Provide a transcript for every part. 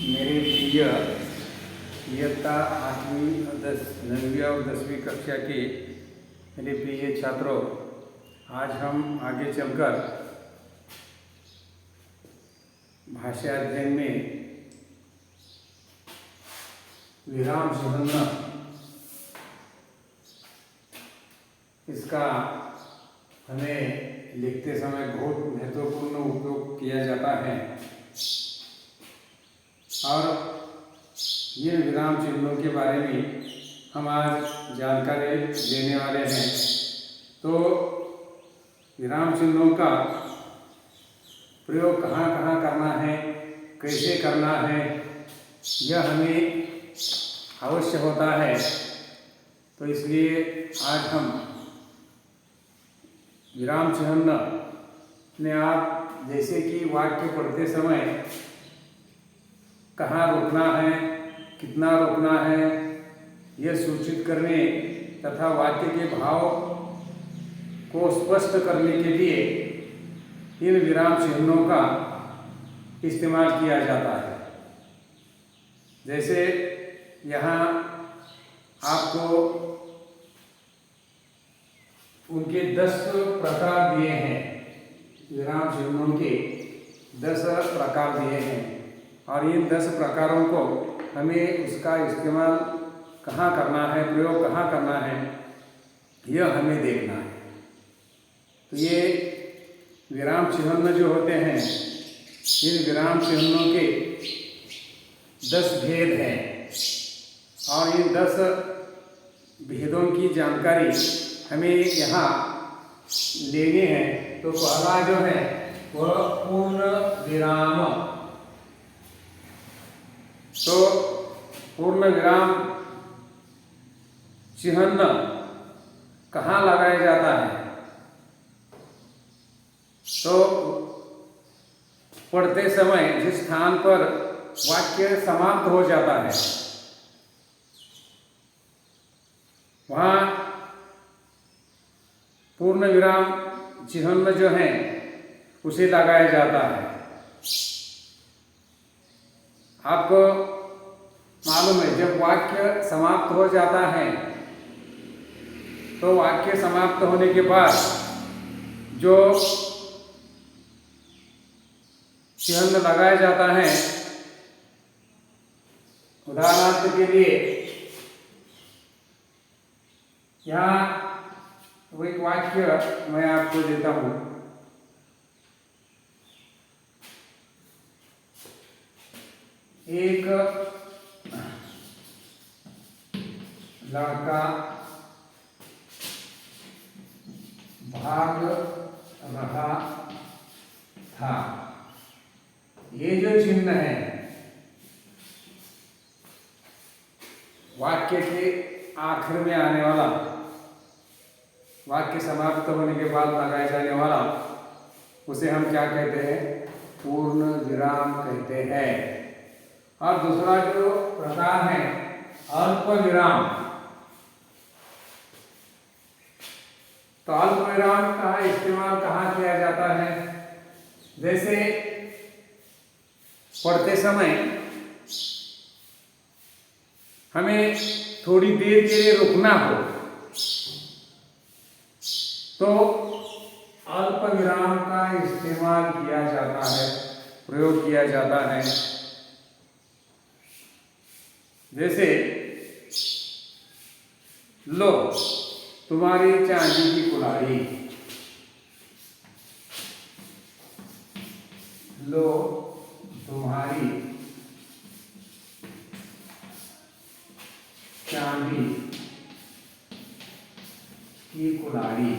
मेरे प्रिय इयत्ता 8वीं 9वीं और 10वीं कक्षा के मेरे प्रिय छात्रों, आज हम आगे चलकर भाषा अध्ययन में विराम चिह्न इसका हमें लिखते समय बहुत महत्वपूर्ण उपयोग किया जाता है और ये विराम चिन्हों के बारे में हम आज जानकारी लेने वाले हैं। तो विराम चिन्हों का प्रयोग कहाँ कहाँ करना है, कैसे करना है, यह हमें अवश्य होता है। तो इसलिए आज हम विराम चिन्ह में आप जैसे कि वाक्य पढ़ते समय कहाँ रोकना है, कितना रोकना है, यह सूचित करने तथा वाक्य के भाव को स्पष्ट करने के लिए इन विराम चिन्हों का इस्तेमाल किया जाता है। जैसे यहाँ आपको उनके 10 प्रकार दिए हैं, विराम चिन्हों के 10 प्रकार दिए हैं और इन 10 प्रकारों को हमें उसका इस्तेमाल कहाँ करना है, प्रयोग कहाँ करना है, यह हमें देखना है। तो ये विराम चिन्ह जो होते हैं, इन विराम चिन्हों के 10 भेद हैं और इन 10 भेदों की जानकारी हमें यहाँ लेनी है। तो पहला जो है वह पूर्ण विराम। तो पूर्ण विराम चिन्ह कहाँ लगाया जाता है? तो पढ़ते समय जिस स्थान पर वाक्य समाप्त हो जाता है वहाँ पूर्ण विराम चिन्ह जो है उसे लगाया जाता है। आपको मालूम है, जब वाक्य समाप्त हो जाता है तो वाक्य समाप्त होने के बाद जो चिन्ह लगाया जाता है, उदाहरण के लिए यहाँ वो एक वाक्य मैं आपको देता हूँ। एक लड़का भाग रहा था। ये जो चिन्ह है वाक्य के आखिर में आने वाला, वाक्य समाप्त होने के बाद लगाए जाने वाला, उसे हम क्या कहते हैं? पूर्ण विराम कहते हैं। और दूसरा जो प्रकार है अल्प विराम। तो अल्प विराम का इस्तेमाल कहाँ किया जाता है? जैसे पढ़ते समय हमें थोड़ी देर के लिए रुकना हो तो अल्प विराम का इस्तेमाल किया जाता है, प्रयोग किया जाता है। जैसे लो तुम्हारी चांदी की कुल्हाड़ी, लो तुम्हारी चांदी की कुल्हाड़ी।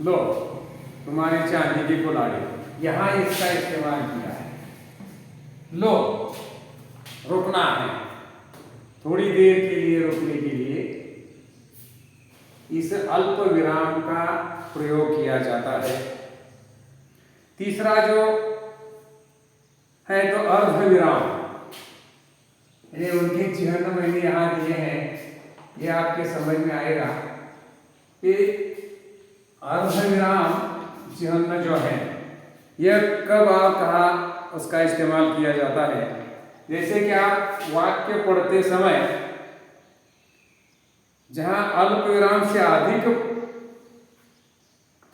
लो तुम्हारी चांदी की कुल्हाड़ी, यहाँ इसका इस्तेमाल किया है। लो रुकना है, थोड़ी देर के लिए रुकने के लिए इस अल्प विराम का प्रयोग किया जाता है। तीसरा जो है तो अर्ध विराम, ये उनके चिन्ह मैंने यहाँ दिए हैं, ये आपके समझ में आएगा कि अर्धविराम चिन्ह जो है यह कब और कहाँ उसका इस्तेमाल किया जाता है। जैसे कि आप वाक्य पढ़ते समय जहाँ अल्प विराम से अधिक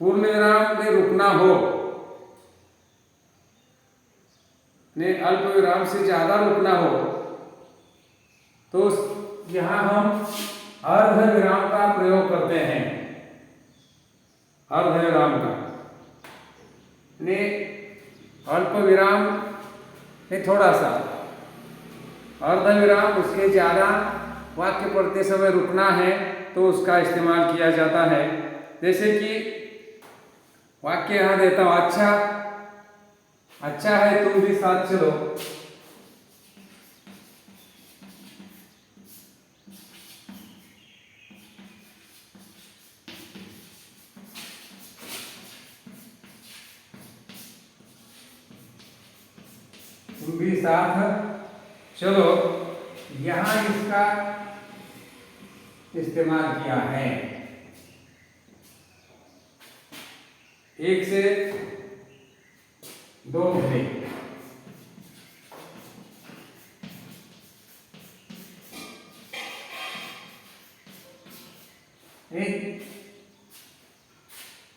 पूर्ण विराम में रुकना हो, ने अल्प विराम से ज्यादा रुकना हो, तो यहाँ हम अर्ध विराम का प्रयोग करते हैं। अर्ध विराम का ने अल्प विराम में थोड़ा सा, अर्ध विराम उसके ज्यादा वाक्य पढ़ते समय रुकना है तो उसका इस्तेमाल किया जाता है। जैसे कि वाक्य यहाँ देता हूं, अच्छा है तुम भी साथ चलो। तुम भी साथ चलो, यहां इसका इस्तेमाल किया है। 1 से 2 घंटे।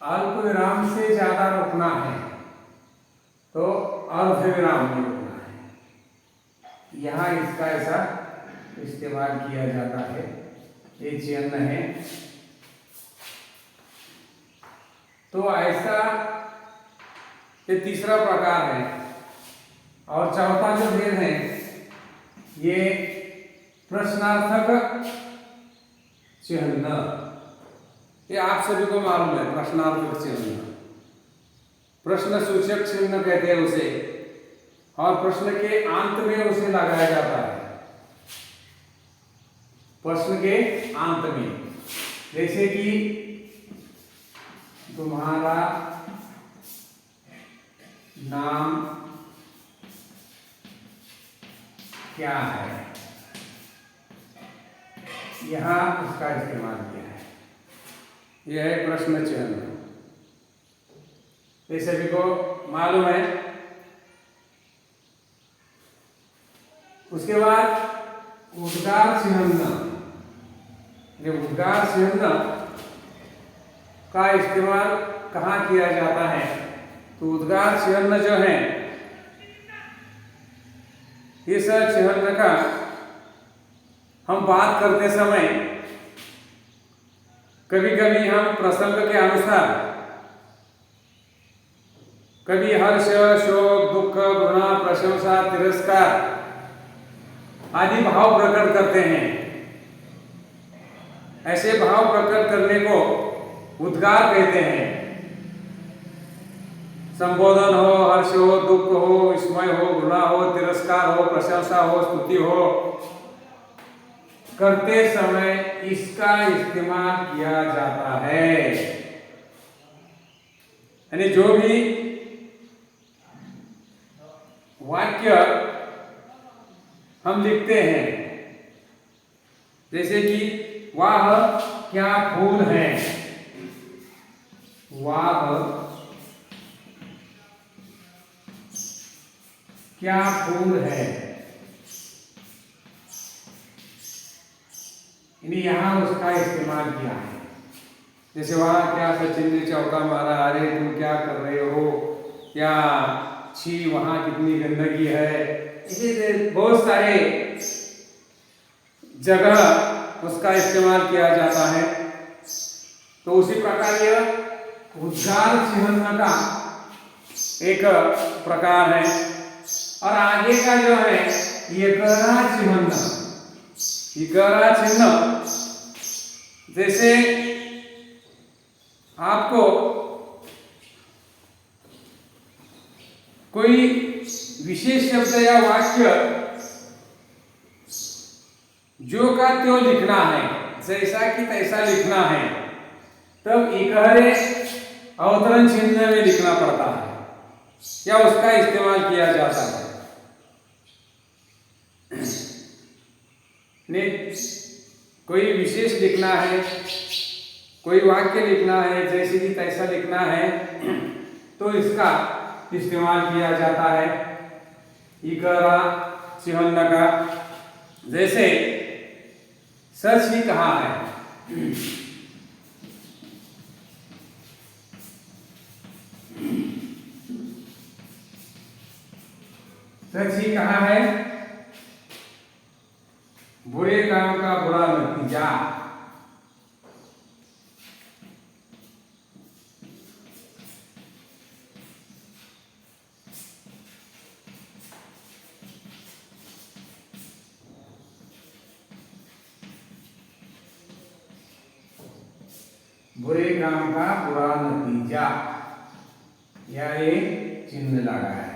अल्प विराम से ज्यादा रुकना है तो अर्ध विराम में रुकना है। यहाँ इसका ऐसा इस्तेमाल किया जाता है। ये चिन्ह है। तो ऐसा ये तीसरा प्रकार है। और चौथा जो भेद है ये प्रश्नार्थक चिन्ह। ये आप सभी को मालूम है, प्रश्नार्थक चिन्ह, प्रश्न सूचक चिन्ह कहते हैं उसे, और प्रश्न के अंत में उसे लगाया जाता है। प्रश्न के अंत में, जैसे कि तुम्हारा नाम क्या है, यहां उसका इस्तेमाल किया है। यह है प्रश्न चिन्ह। ये सभी को मालूम है। उसके बाद उद्गार चिन्ह। ये उद्गार चिन्ह का इस्तेमाल कहाँ किया जाता है? तो उद्गार चिन्ह जो है, इस चिन्ह का हम बात करते समय कभी कभी हम प्रसंग के अनुसार कभी हर्ष, शोक, दुख, घृणा, प्रशंसा, तिरस्कार आदि भाव प्रकट करते हैं। ऐसे भाव प्रकट करने को उद्गार कहते हैं। संबोधन हो, हर्ष हो, दुख हो, विस्मय हो, घृणा हो, तिरस्कार हो, प्रशंसा हो, स्तुति हो, करते समय इसका इस्तेमाल किया जाता है। यानी जो भी वाक्य हम लिखते हैं, जैसे कि वाह क्या फूल है, वाह क्या फूल है, यहां उसका इस्तेमाल किया है। जैसे वहां क्या सचिन ने चौका मारा, अरे तुम क्या कर रहे हो, या छी वहां कितनी गंदगी है, इसे बहुत सारे जगह उसका इस्तेमाल किया जाता है। तो उसी प्रकार यह उद्गार चिन्ह का एक प्रकार है। और आगे का जो है ये गहरा चिन्ह। ये गहरा चिन्ह जैसे आपको कोई विशेष शब्द या वाक्य जो का त्यों लिखना है, जैसा कि तैसा लिखना है, तब इकहरे अवतरण चिन्ह में लिखना पड़ता है या उसका इस्तेमाल किया जाता है। ने कोई विशेष लिखना है कोई वाक्य लिखना है, जैसे कि तैसा लिखना है, तो इसका इस्तेमाल किया जाता है इकरा चिन्ह का। जैसे सच ही कहा है, सच ही कहा है, बुरे काम का बुरा नतीजा। बुरे काम का बुरा नतीजा, या ये चिन्ह लगा है,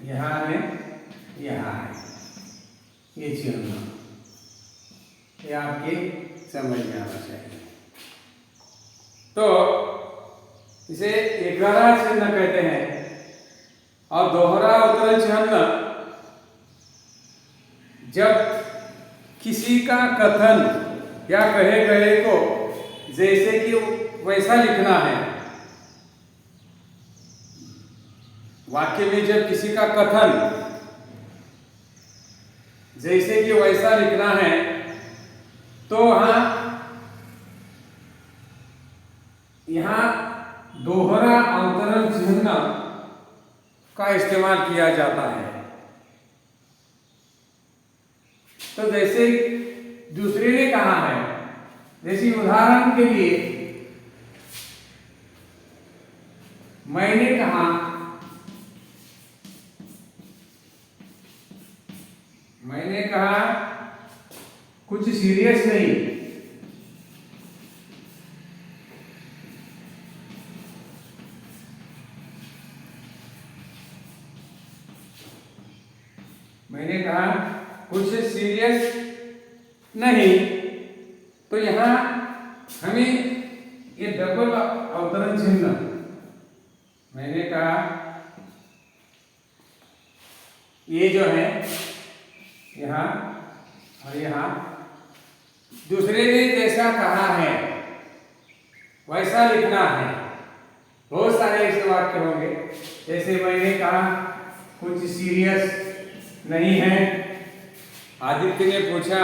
यहाँ है, यहाँ है, ये चिन्ह, ये आपके समझ में आना चाहिए। तो इसे एकरा चिन्ह कहते हैं। और दोहरा अवतरण चिन्ह जब किसी का कथन या कहे गए को जैसे कि वैसा लिखना है, वाक्य में जब किसी का कथन जैसे कि वैसा लिखना है, तो यहाँ दोहरा अवतरण चिन्ह का इस्तेमाल किया जाता है। तो जैसे दूसरे ने कहा है, जैसे उदाहरण के लिए मैंने कहा, मैंने कहा कुछ सीरियस नहीं, मैंने कहा कुछ सीरियस नहीं। तो यहां हमें ये डबल अवतरण चिन्ह, मैंने कहा, ये जो है यहाँ और यहाँ, दूसरे ने जैसा कहा है वैसा लिखना है। बहुत सारे ऐसे वाक्य होंगे, जैसे मैंने कहा कुछ सीरियस नहीं है। आदित्य ने पूछा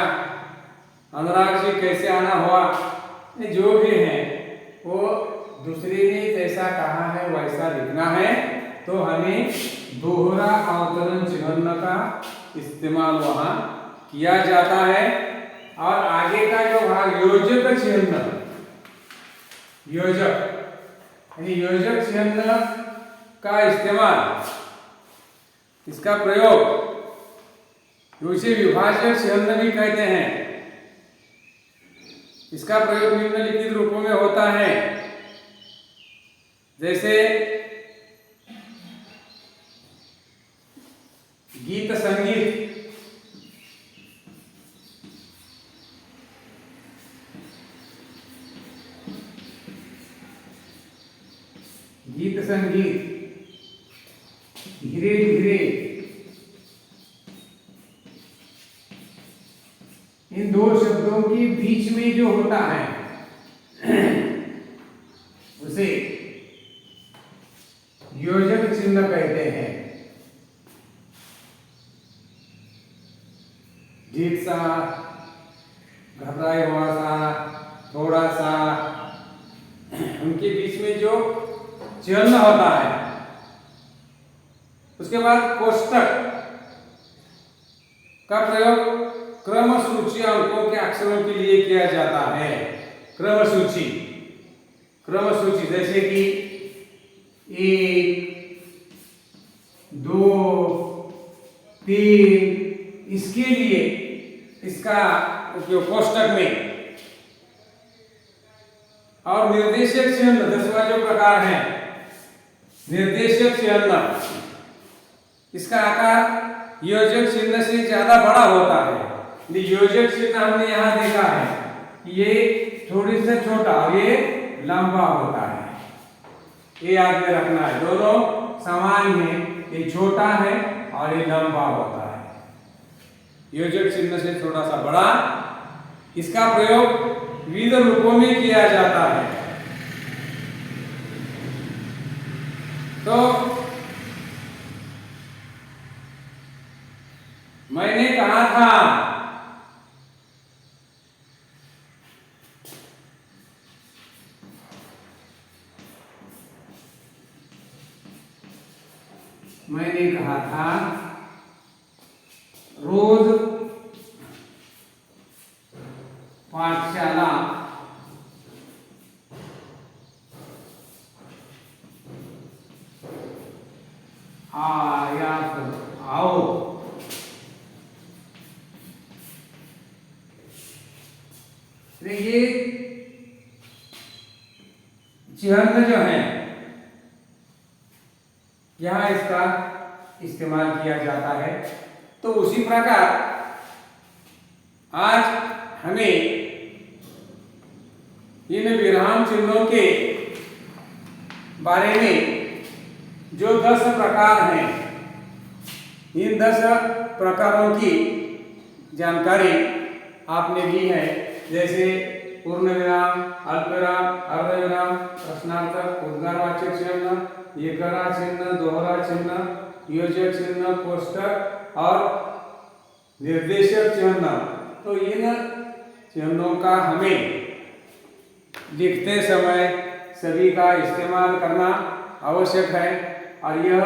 अनुराग जी कैसे आना हुआ, जो भी है वो दूसरे ने जैसा कहा है वैसा लिखना है। तो हमें दोहरा अवतरण चिन्ह का इस्तेमाल वहां किया जाता है। और आगे का जो भाग योजक चिन्ह, योजक यानी योजक चिन्ह का इस्तेमाल, इसका प्रयोग उसे विभाजक चिन्ह भी कहते हैं। इसका प्रयोग निम्नलिखित रूपों में होता है, जैसे गीत संगीत, गीत संगीत, धीरे धीरे, इन दो शब्दों के बीच में जो होता है उसे योजक चिन्ह कहते हैं। जीत सा, घबराए हुआ सा, थोड़ा सा, उनके बीच में जो चिन्ह होता है। उसके बाद कोष्टक का प्रयोग क्रम सूची अंकों के अक्षरों के लिए किया जाता है। क्रम सूची, क्रम सूची जैसे कि 1, 2, 3, इसके लिए इसका उपयोग कोष्टक में। और निर्देशक चिन्ह 10वां जो प्रकार है, निर्देशक चिन्ह, इसका आकार योजक चिन्ह से ज्यादा बड़ा होता है। योजक चिन्ह हमने यहाँ देखा है, ये थोड़ी सा छोटा और ये लंबा होता है। ये याद में रखना है, दोनों समान है, ये छोटा है और ये लंबा होता है। योजक चिन्ह से थोड़ा सा बड़ा, इसका प्रयोग विविध रूपों में किया जाता है। तो मैंने कहा था, रोज पाठशाला आओ। देखिए चिन्ह जो है यहाँ इसका इस्तेमाल किया जाता है। तो उसी प्रकार आज हमें इन विराम चिन्हों के बारे में जो 10 प्रकार हैं, इन 10 प्रकारों की जानकारी आपने दी है। जैसे पूर्ण विराम, अल्प विराम, अर्ध विराम, प्रश्नार्थक, उद्गारवाचक चिन्ह, एकरा चिन्ह, दोहरा चिन्ह, योजक चिन्ह, कोष्टक और निर्देशक चिन्ह। तो इन चिन्हों का हमें लिखते समय सभी का इस्तेमाल करना आवश्यक है। और यह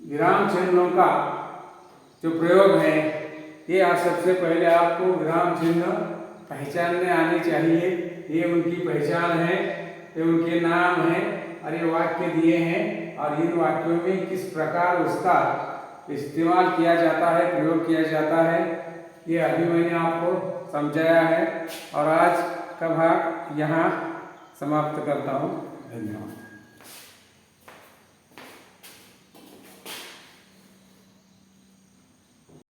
विराम चिन्हों का जो प्रयोग है, ये आज सबसे पहले आपको विराम चिन्ह पहचानने आने चाहिए। ये उनकी पहचान है, ये उनके नाम हैं और ये वाक्य दिए हैं और इन वाक्यों में किस प्रकार उसका इस्तेमाल किया जाता है, प्रयोग किया जाता है, ये अभी मैंने आपको समझाया है। और आज का भाग यहाँ समाप्त करता हूँ। धन्यवाद।